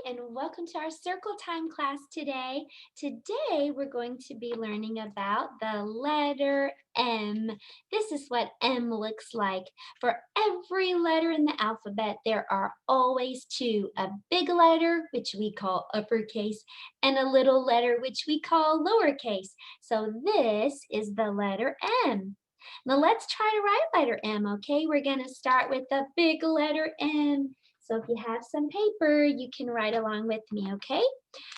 and welcome to our Circle Time class today. Today, we're going to be learning about the letter M. This is what M looks like. For every letter in the alphabet, there are always two, a big letter, which we call uppercase, and a little letter, which we call lowercase. So this is the letter M. Now let's try to write letter M, okay? We're going to start with the big letter M. So if you have some paper, you can write along with me, okay?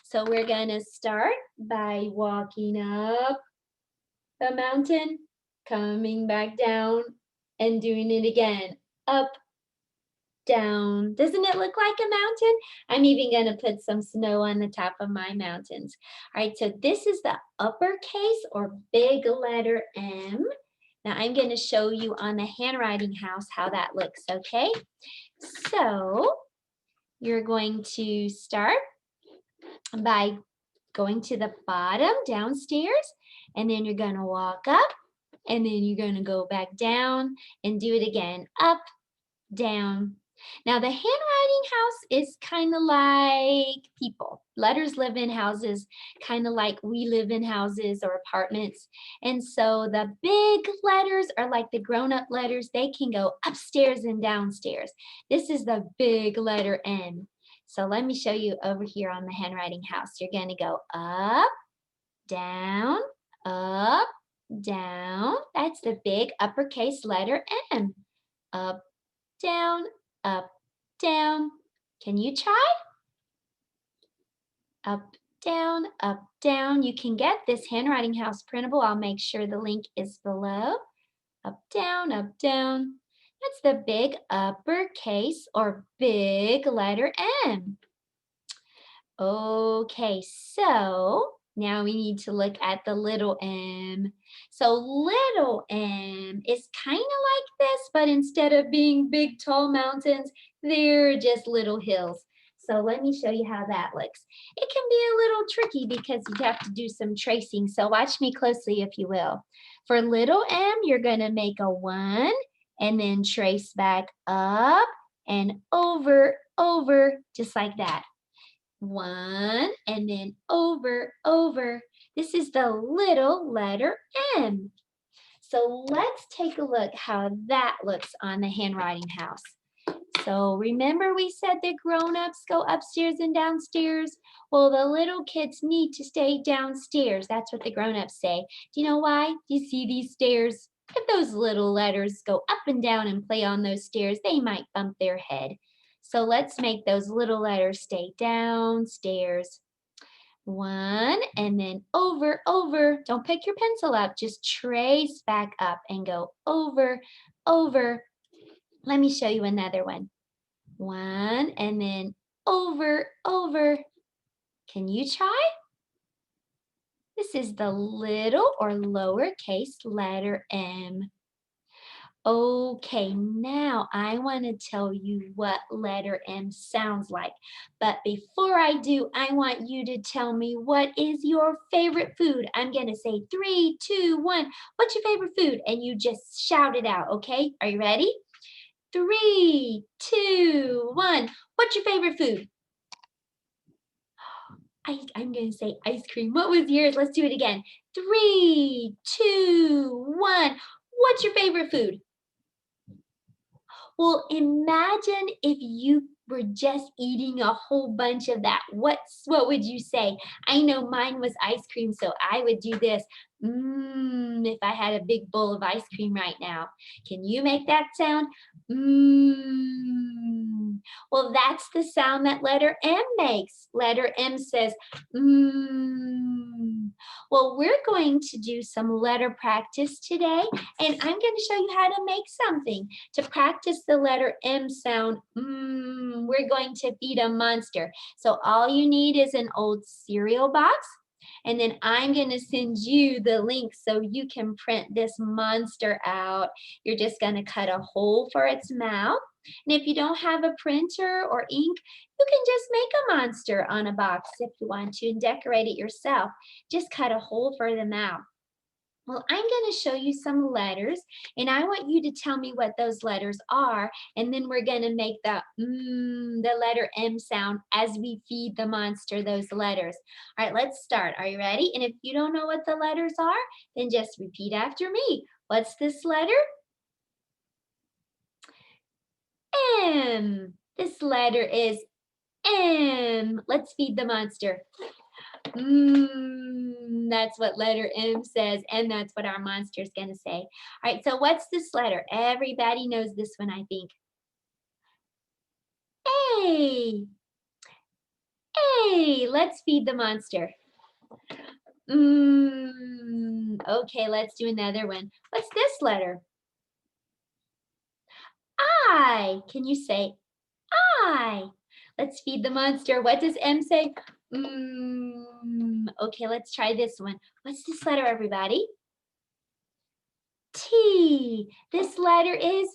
So we're going to start by walking up the mountain, coming back down, and doing it again. Up, down. Doesn't it look like a mountain? I'm even going to put some snow on the top of my mountains. All right, so this is the uppercase or big letter M. Now I'm going to show you on the handwriting house how that looks, okay? So you're going to start by going to the bottom downstairs, and then you're going to walk up, and then you're going to go back down and do it again. Up, down. Now the handwriting house is kind of like people. Letters live in houses, kind of like we live in houses or apartments. And so the big letters are like the grown-up letters. They can go upstairs and downstairs. This is the big letter N. So let me show you over here on the handwriting house. You're going to go up, down, up, down. That's the big uppercase letter M. Up, down, up, down. Can you try? Up, down, up, down. You can get this handwriting house printable. I'll make sure the link is below. Up, down, up, down. That's the big uppercase or big letter M. Okay, so now we need to look at the little m. So little m is kind of like this, but instead of being big tall mountains, they're just little hills. So let me show you how that looks. It can be a little tricky because you have to do some tracing. So watch me closely if you will. For little m, you're going to make a 1 and then trace back up and over, just like that. 1 and then over, over. This is the little letter M. So let's take a look how that looks on the handwriting house. So remember we said the grown-ups go upstairs and downstairs? Well, the little kids need to stay downstairs. That's what the grown-ups say. Do you know why? Do you see these stairs? If those little letters go up and down and play on those stairs, they might bump their head. So let's make those little letters stay downstairs. 1 and then over, over. Don't pick your pencil up, just trace back up and go over, over. Let me show you another one. 1 and then over, over. Can you try? This is the little or lowercase letter M. Okay, now I want to tell you what letter M sounds like. But before I do, I want you to tell me what is your favorite food. I'm going to say 3, 2, 1. What's your favorite food? And you just shout it out, okay? Are you ready? 3, 2, 1. What's your favorite food? I'm going to say ice cream. What was yours? Let's do it again. 3, 2, 1. What's your favorite food? Well, imagine if you were just eating a whole bunch of that. What would you say? I know mine was ice cream, so I would do this. If I had a big bowl of ice cream right now. Can you make that sound? Mmm. Well, that's the sound that letter M makes. Letter M says, mmm. Well, we're going to do some letter practice today, and I'm going to show you how to make something. To practice the letter M sound, we're going to feed a monster. So all you need is an old cereal box, and then I'm going to send you the link so you can print this monster out. You're just going to cut a hole for its mouth. And if you don't have a printer or ink, you can just make a monster on a box if you want to and decorate it yourself. Just cut a hole for the mouth. Well, I'm going to show you some letters, and I want you to tell me what those letters are, and then we're going to make the letter M sound as we feed the monster those letters. All right, let's start. Are you ready? And if you don't know what the letters are, then just repeat after me. What's this letter? M. This letter is M. Let's feed the monster. That's what letter M says, and that's what our monster is going to say. All right, so what's this letter? Everybody knows this one, I think. A. A. Let's feed the monster. Okay, let's do another one. What's this letter? I. Can you say I? Let's feed the monster. What does M say? Okay, let's try this one. What's this letter, everybody? T. This letter is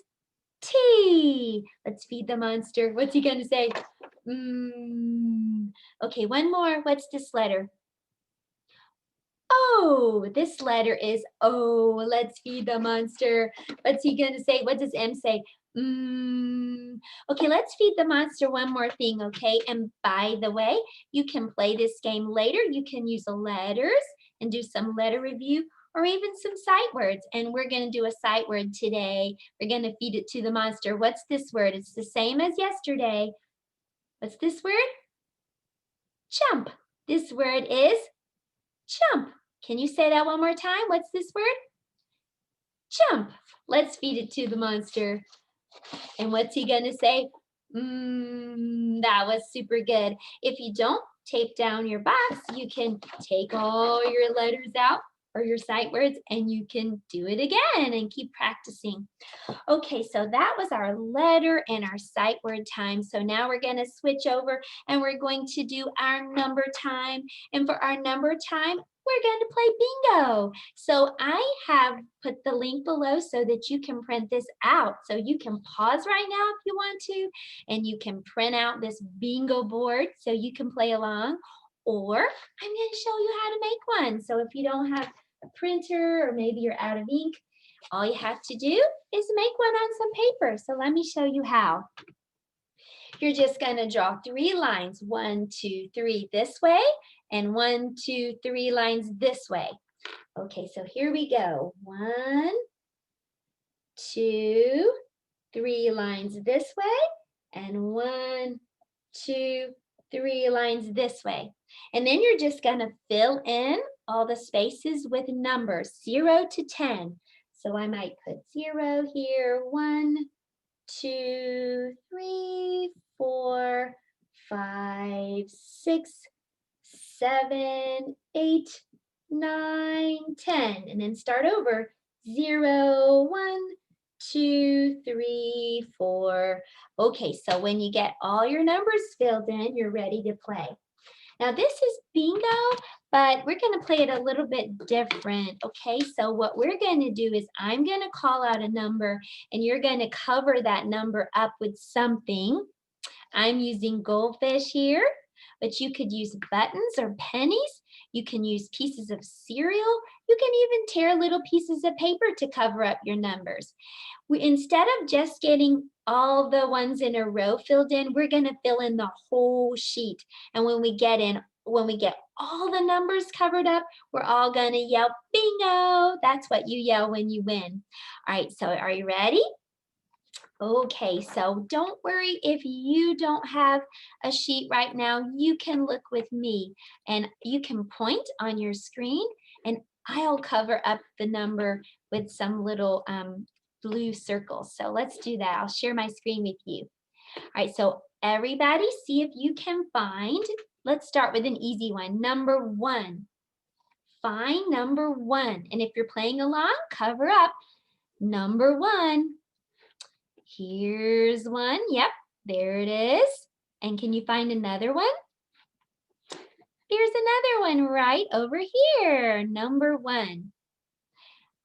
T. Let's feed the monster. What's he gonna say? Okay, one more. What's this letter? O. This letter is O. Let's feed the monster. What's he gonna say? What does M say? Okay, let's feed the monster one more thing, okay? And by the way, you can play this game later. You can use the letters and do some letter review or even some sight words. And we're going to do a sight word today. We're going to feed it to the monster. What's this word? It's the same as yesterday. What's this word? Jump. This word is jump. Can you say that one more time? What's this word? Jump. Let's feed it to the monster. And what's he gonna say? That was super good. If you don't tape down your box, you can take all your letters out or your sight words and you can do it again and keep practicing. Okay, so that was our letter and our sight word time. So now we're going to switch over and we're going to do our number time. And for our number time, we're going to play bingo. So I have put the link below so that you can print this out. So you can pause right now if you want to, and you can print out this bingo board so you can play along. Or I'm going to show you how to make one. So if you don't have a printer or maybe you're out of ink, all you have to do is make one on some paper. So let me show you how. You're just going to draw 3 lines, 1, 2, 3 this way, and 1, 2, 3 lines this way. Okay, so here we go. 1, 2, 3 lines this way, and 1, 2, 3 lines this way. And then you're just going to fill in all the spaces with numbers, 0 to 10. So I might put 0 here, 1, 2, 3, 4, 5, 6, 7, 8, 9, 10. And then start over. 0, 1, 2, 3, 4. Okay, so when you get all your numbers filled in, you're ready to play. Now this is bingo, but we're going to play it a little bit different, okay? So what we're going to do is I'm going to call out a number and you're going to cover that number up with something. I'm using goldfish here, but you could use buttons or pennies. You can use pieces of cereal. You can even tear little pieces of paper to cover up your numbers. Instead of just getting all the ones in a row filled in, we're going to fill in the whole sheet. And when we get all the numbers covered up, we're all going to yell bingo. That's what you yell when you win. All right, so are you ready? Okay, so don't worry if you don't have a sheet right now. You can look with me and you can point on your screen and I'll cover up the number with some little blue circles. So let's do that. I'll share my screen with you. All right, so everybody see if you can find, let's start with an easy one, number 1. Find number 1. And if you're playing along, cover up number 1. Here's one. Yep, there it is. And can you find another one? There's another one right over here, number 1.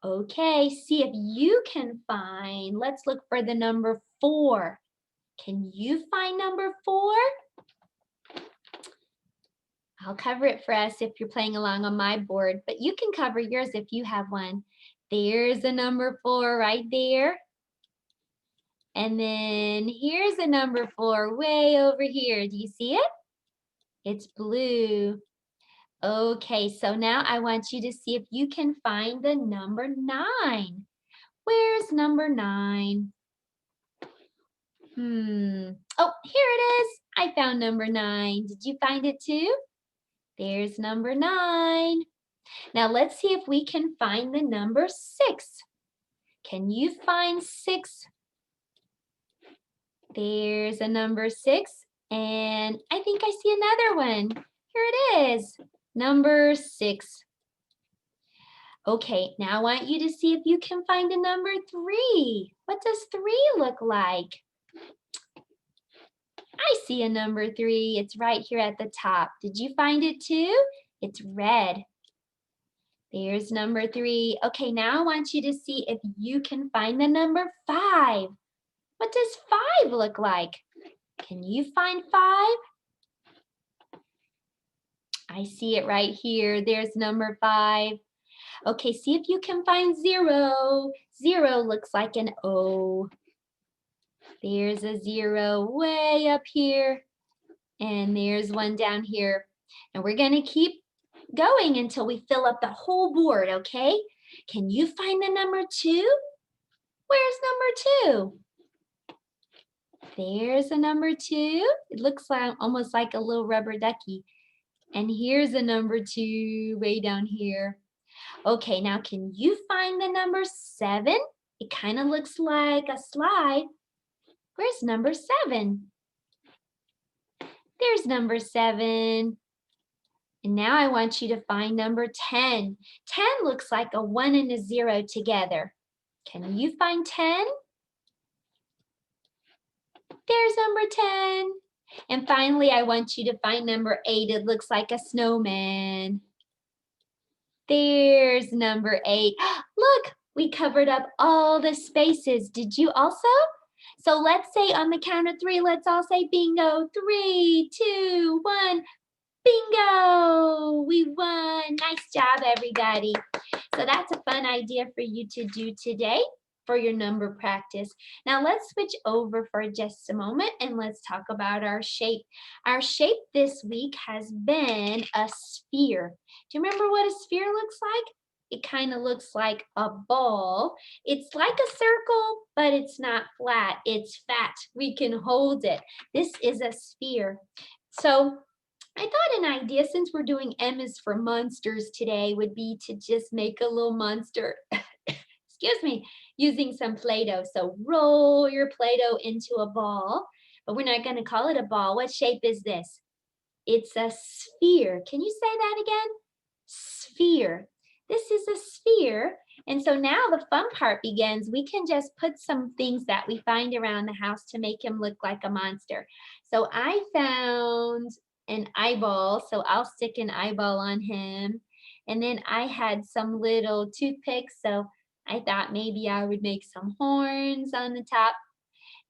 Okay, see if you can find, let's look for the number 4. Can you find number 4? I'll cover it for us if you're playing along on my board, but you can cover yours if you have one. There's a number 4 right there. And then here's a number 4 way over here. Do you see it? It's blue. Okay, so now I want you to see if you can find the number 9. Where's number 9? Oh, here it is. I found number 9. Did you find it too? There's number 9. Now let's see if we can find the number 6. Can you find 6? There's a number 6. And I think I see another one. Here it is. Number 6. Okay, now I want you to see if you can find a number 3. What does 3 look like? I see a number 3. It's right here at the top. Did you find it too? It's red. There's number 3. Okay, now I want you to see if you can find the number 5. What does 5 look like? Can you find 5? I see it right here. There's number 5. Okay, see if you can find 0. 0 looks like an O. There's a 0 way up here. And there's one down here. And we're going to keep going until we fill up the whole board, okay? Can you find the number 2? Where's number 2? There's a number 2. It looks like almost like a little rubber ducky. And here's a number 2 way down here. Okay, now can you find the number 7? It kind of looks like a slide. Where's number 7? There's number 7. And now I want you to find number 10. 10 looks like a 1 and a 0 together. Can you find 10? There's number 10. And finally, I want you to find number 8. It looks like a snowman. There's number 8. Look, we covered up all the spaces. Did you also? So let's say on the count of 3, let's all say bingo. 3, 2, 1. Bingo! We won. Nice job, everybody. So that's a fun idea for you to do today for your number practice. Now let's switch over for just a moment and let's talk about our shape. Our shape this week has been a sphere. Do you remember what a sphere looks like? It kind of looks like a ball. It's like a circle, but it's not flat. It's fat. We can hold it. This is a sphere. So I thought an idea, since we're doing M is for monsters today, would be to just make a little monster, excuse me, using some Play-Doh. So roll your Play-Doh into a ball, but we're not going to call it a ball. What shape is this? It's a sphere. Can you say that again? Sphere. This is a sphere. And so now the fun part begins. We can just put some things that we find around the house to make him look like a monster. So I found an eyeball, so I'll stick an eyeball on him. And then I had some little toothpicks, so I thought maybe I would make some horns on the top.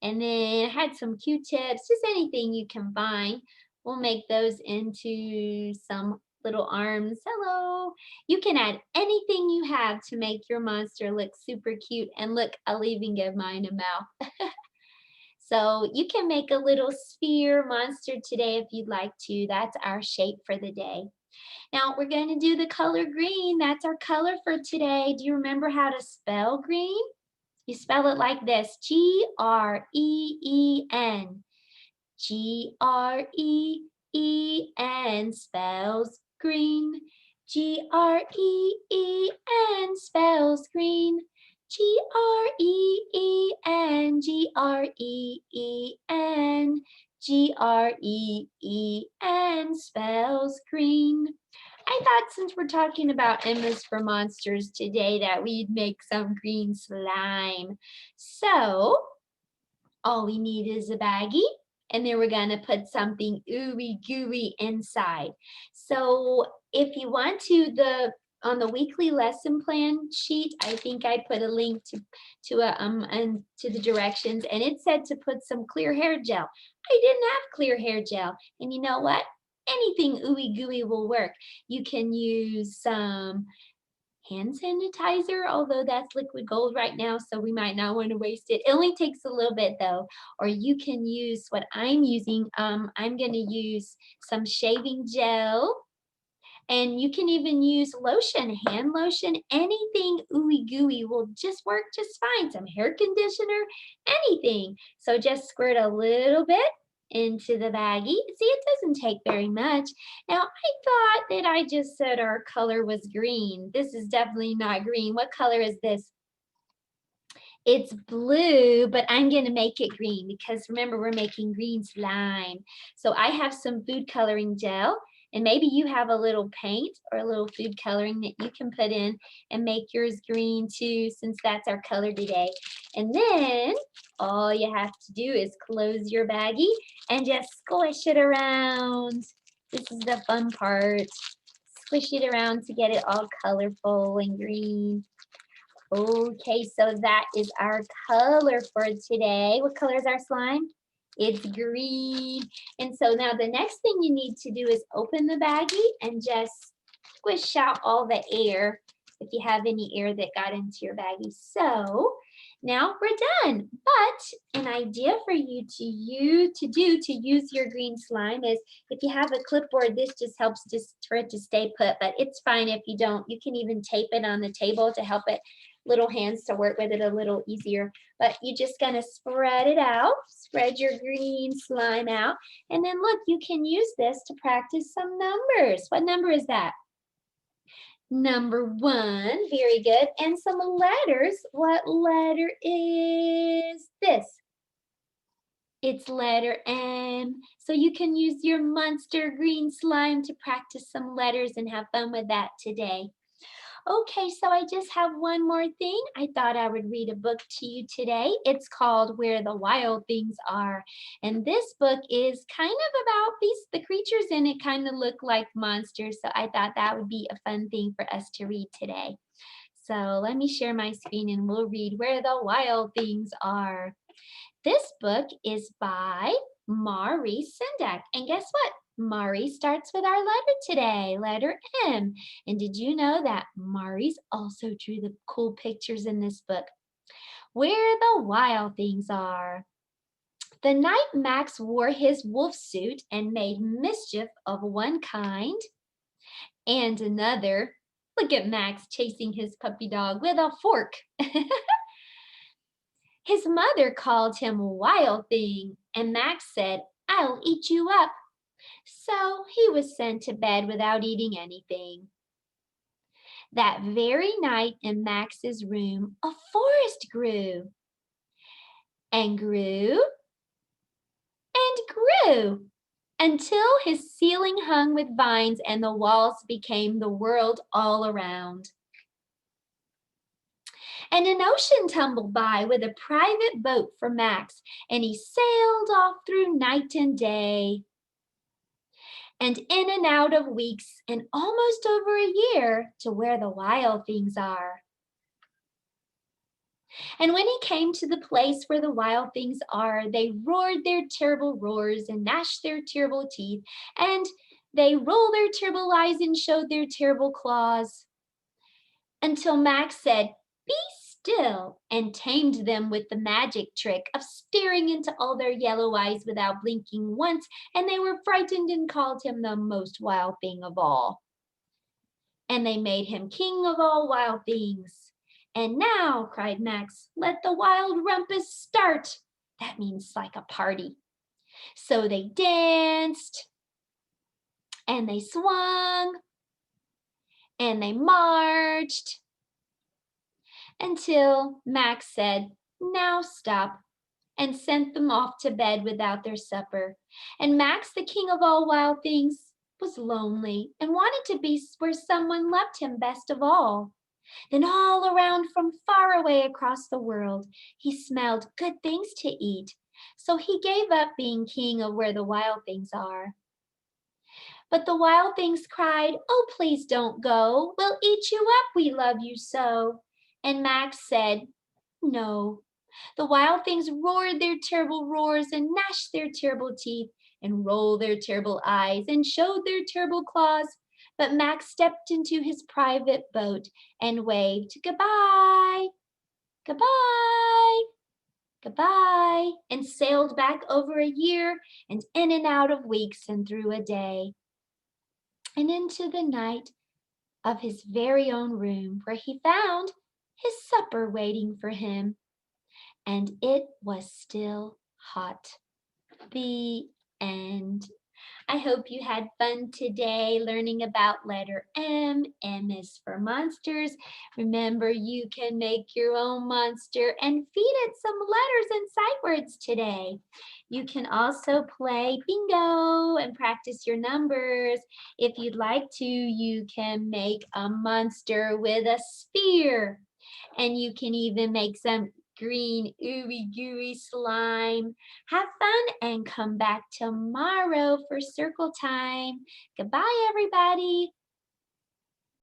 And then I had some Q-tips, just anything you can find. We'll make those into some little arms. Hello. You can add anything you have to make your monster look super cute. And look, I'll even give mine a mouth. So you can make a little sphere monster today if you'd like to. That's our shape for the day. Now we're going to do the color green. That's our color for today. Do you remember how to spell green? You spell it like this: G-R-E-E-N. G-R-E-E-N spells green. G-R-E-E-N spells green. G-R-E-E-N, G-R-E-E-N, G-R-E-E-N spells green. I thought since we're talking about M is for monsters today that we'd make some green slime. So all we need is a baggie, and then we're gonna put something ooey gooey inside. So if you want to, on the weekly lesson plan sheet, I think I put a link to the directions, and it said to put some clear hair gel. I didn't have clear hair gel, and you know what? anything ooey gooey will work. You can use some hand sanitizer, although that's liquid gold right now, so we might not want to waste it. It only takes a little bit though. Or you can use what I'm using. I'm going to use some shaving gel, and you can even use lotion, hand lotion, anything ooey gooey will just work just fine. Some hair conditioner, anything. So just squirt a little bit into the baggie. See, it doesn't take very much. Now, I thought that I just said our color was green. This is definitely not green. What color is this? It's blue, but I'm gonna make it green because remember we're making green slime. So I have some food coloring gel, and maybe you have a little paint or a little food coloring that you can put in and make yours green too, since that's our color today. And then all you have to do is close your baggie and just squish it around. This is the fun part. Squish it around to get it all colorful and green. Okay, so that is our color for today. What color is our slime? It's green. And so now the next thing you need to do is open the baggie and just squish out all the air, if you have any air that got into your baggie. So now we're done. But an idea for to use your green slime is if you have a clipboard, this just helps just for it to stay put, but it's fine if you don't. You can even tape it on the table to help it little hands to work with it a little easier. But you're just gonna spread it out, spread your green slime out, and then look, you can use this to practice some numbers. What number is that? Number 1, very good. And some letters. What letter is this? It's letter M. So you can use your monster green slime to practice some letters and have fun with that today. Okay, so I just have one more thing. I thought I would read a book to you today. It's called Where the Wild Things Are. And this book is kind of about the creatures in it kind of look like monsters. So I thought that would be a fun thing for us to read today. So let me share my screen and we'll read Where the Wild Things Are. This book is by Maurice Sendak. And guess what? Maurice starts with our letter today, letter M. And did you know that Maurice also drew the cool pictures in this book? Where the Wild Things Are. The night Max wore his wolf suit and made mischief of one kind and another. Look at Max chasing his puppy dog with a fork. His mother called him Wild Thing, and Max said, "I'll eat you up." So he was sent to bed without eating anything. That very night in Max's room, a forest grew and grew and grew until his ceiling hung with vines and the walls became the world all around. And an ocean tumbled by with a private boat for Max, and he sailed off through night and day, and in and out of weeks, and almost over a year to where the wild things are. And when he came to the place where the wild things are, they roared their terrible roars and gnashed their terrible teeth, and they rolled their terrible eyes and showed their terrible claws, until Max said, "Be still," and tamed them with the magic trick of staring into all their yellow eyes without blinking once, and they were frightened and called him the most wild thing of all. And they made him king of all wild things. "And now," cried Max, "let the wild rumpus start." That means like a party. So they danced, and they swung, and they marched, until Max said, "Now stop," and sent them off to bed without their supper. And Max, the king of all wild things, was lonely and wanted to be where someone loved him best of all. Then all around from far away across the world, he smelled good things to eat. So he gave up being king of where the wild things are. But the wild things cried, "Oh, please don't go. We'll eat you up, we love you so." And Max said, "No." The wild things roared their terrible roars and gnashed their terrible teeth, and roll their terrible eyes and show their terrible claws. But Max stepped into his private boat and waved goodbye, goodbye, goodbye, and sailed back over a year and in and out of weeks and through a day and into the night of his very own room, where he found his supper waiting for him, and it was still hot. The end. I hope you had fun today learning about letter M. M is for monsters. Remember, you can make your own monster and feed it some letters and sight words today. You can also play bingo and practice your numbers. If you'd like to, you can make a monster with a sphere. And you can even make some green ooey gooey slime. Have fun and come back tomorrow for circle time. Goodbye, everybody.